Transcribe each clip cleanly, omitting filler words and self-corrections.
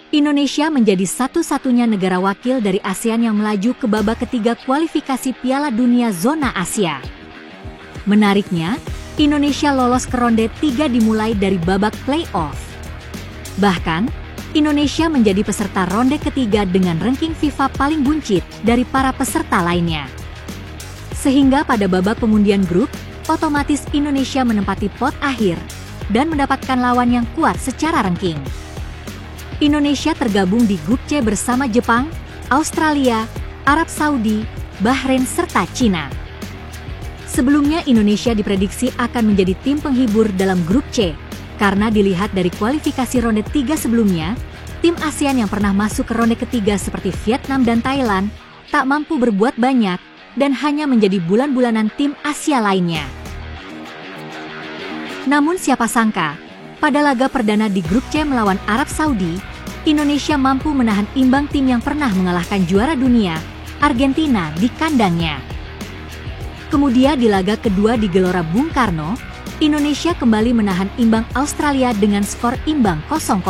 Indonesia menjadi satu-satunya negara wakil dari ASEAN yang melaju ke babak ketiga kualifikasi Piala Dunia Zona Asia. Menariknya, Indonesia lolos ke ronde 3 dimulai dari babak play-off. Bahkan, Indonesia menjadi peserta ronde ketiga dengan ranking FIFA paling buncit dari para peserta lainnya. Sehingga pada babak pengundian grup, otomatis Indonesia menempati pot akhir dan mendapatkan lawan yang kuat secara ranking. Indonesia tergabung di grup C bersama Jepang, Australia, Arab Saudi, Bahrain serta Cina. Sebelumnya Indonesia diprediksi akan menjadi tim penghibur dalam grup C, karena dilihat dari kualifikasi ronde 3 sebelumnya, tim ASEAN yang pernah masuk ke ronde ketiga seperti Vietnam dan Thailand, tak mampu berbuat banyak, dan hanya menjadi bulan-bulanan tim Asia lainnya. Namun siapa sangka, pada laga perdana di grup C melawan Arab Saudi, Indonesia mampu menahan imbang tim yang pernah mengalahkan juara dunia, Argentina di kandangnya. Kemudian di laga kedua di Gelora Bung Karno, Indonesia kembali menahan imbang Australia dengan skor imbang 0-0.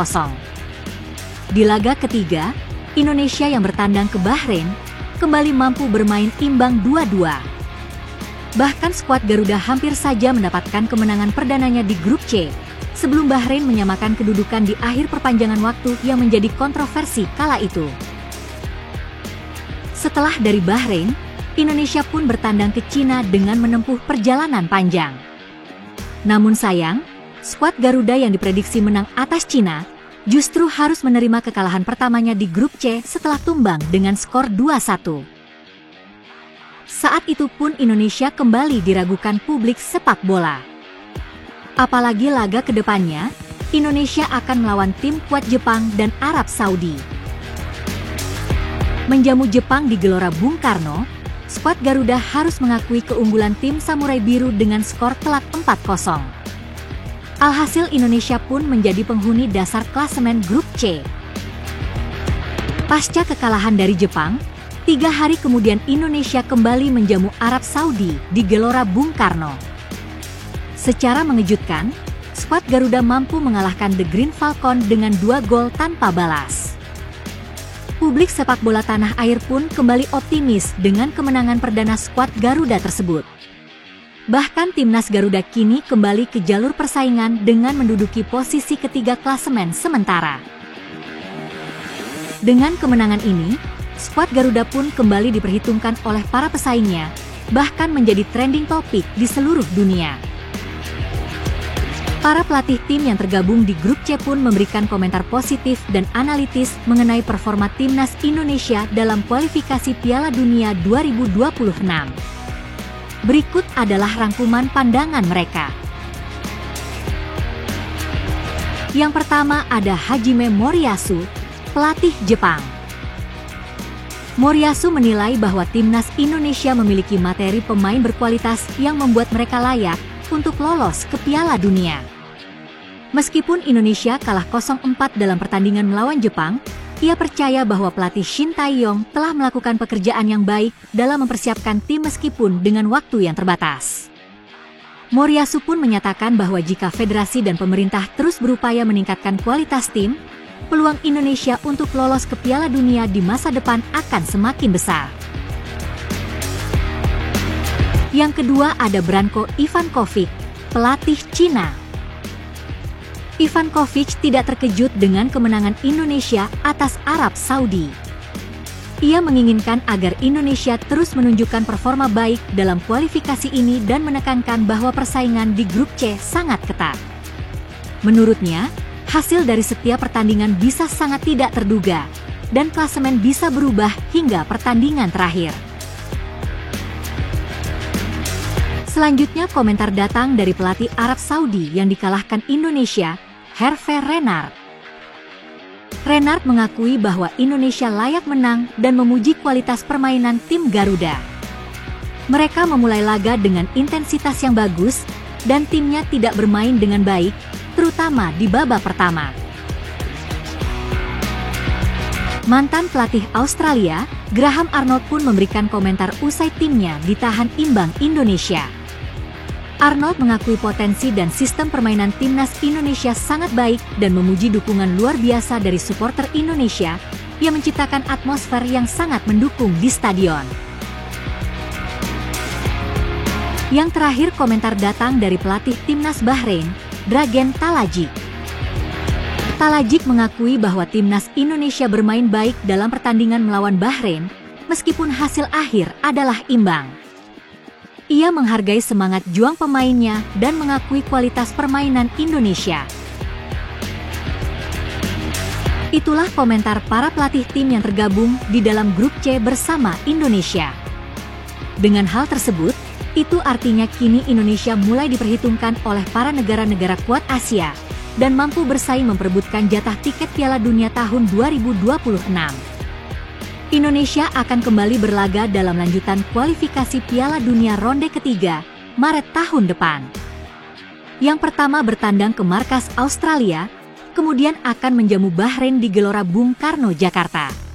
Di laga ketiga, Indonesia yang bertandang ke Bahrain, kembali mampu bermain imbang 2-2. Bahkan skuad Garuda hampir saja mendapatkan kemenangan perdananya di grup C, sebelum Bahrain menyamakan kedudukan di akhir perpanjangan waktu yang menjadi kontroversi kala itu. Setelah dari Bahrain, Indonesia pun bertandang ke Cina dengan menempuh perjalanan panjang. Namun sayang, skuad Garuda yang diprediksi menang atas Cina, justru harus menerima kekalahan pertamanya di grup C setelah tumbang dengan skor 2-1. Saat itu pun Indonesia kembali diragukan publik sepak bola. Apalagi laga kedepannya, Indonesia akan melawan tim kuat Jepang dan Arab Saudi. Menjamu Jepang di Gelora Bung Karno, skuad Garuda harus mengakui keunggulan tim Samurai Biru dengan skor telak 4-0. Alhasil Indonesia pun menjadi penghuni dasar klasemen grup C. Pasca kekalahan dari Jepang, 3 hari kemudian Indonesia kembali menjamu Arab Saudi di Gelora Bung Karno. Secara mengejutkan, skuad Garuda mampu mengalahkan The Green Falcon dengan 2 gol tanpa balas. Publik sepak bola tanah air pun kembali optimis dengan kemenangan perdana skuad Garuda tersebut. Bahkan timnas Garuda kini kembali ke jalur persaingan dengan menduduki posisi ketiga klasemen sementara. Dengan kemenangan ini, skuad Garuda pun kembali diperhitungkan oleh para pesaingnya, bahkan menjadi trending topik di seluruh dunia. Para pelatih tim yang tergabung di grup C pun memberikan komentar positif dan analitis mengenai performa timnas Indonesia dalam kualifikasi Piala Dunia 2026. Berikut adalah rangkuman pandangan mereka. Yang pertama ada Hajime Moriyasu, pelatih Jepang. Moriyasu menilai bahwa timnas Indonesia memiliki materi pemain berkualitas yang membuat mereka layak untuk lolos ke Piala Dunia. Meskipun Indonesia kalah 0-4 dalam pertandingan melawan Jepang, ia percaya bahwa pelatih Shin Tae-yong telah melakukan pekerjaan yang baik dalam mempersiapkan tim meskipun dengan waktu yang terbatas. Moriyasu pun menyatakan bahwa jika federasi dan pemerintah terus berupaya meningkatkan kualitas tim, peluang Indonesia untuk lolos ke Piala Dunia di masa depan akan semakin besar. Yang kedua ada Branko Ivankovic, pelatih Cina. Ivankovic tidak terkejut dengan kemenangan Indonesia atas Arab Saudi. Ia menginginkan agar Indonesia terus menunjukkan performa baik dalam kualifikasi ini dan menekankan bahwa persaingan di grup C sangat ketat. Menurutnya, hasil dari setiap pertandingan bisa sangat tidak terduga, dan klasemen bisa berubah hingga pertandingan terakhir. Selanjutnya komentar datang dari pelatih Arab Saudi yang dikalahkan Indonesia, Hervé Renard. Renard mengakui bahwa Indonesia layak menang dan memuji kualitas permainan tim Garuda. Mereka memulai laga dengan intensitas yang bagus, dan timnya tidak bermain dengan baik, terutama di babak pertama. Mantan pelatih Australia, Graham Arnold pun memberikan komentar usai timnya ditahan imbang Indonesia. Arnold mengakui potensi dan sistem permainan timnas Indonesia sangat baik dan memuji dukungan luar biasa dari supporter Indonesia yang menciptakan atmosfer yang sangat mendukung di stadion. Yang terakhir, komentar datang dari pelatih timnas Bahrain, Dragan Talajik. Talajik mengakui bahwa timnas Indonesia bermain baik dalam pertandingan melawan Bahrain, meskipun hasil akhir adalah imbang. Ia menghargai semangat juang pemainnya dan mengakui kualitas permainan Indonesia. Itulah komentar para pelatih tim yang tergabung di dalam grup C bersama Indonesia. Dengan hal tersebut, itu artinya kini Indonesia mulai diperhitungkan oleh para negara-negara kuat Asia dan mampu bersaing memperebutkan jatah tiket Piala Dunia tahun 2026. Indonesia akan kembali berlaga dalam lanjutan kualifikasi Piala Dunia ronde ketiga, Maret tahun depan. Yang pertama bertandang ke markas Australia, kemudian akan menjamu Bahrain di Gelora Bung Karno, Jakarta.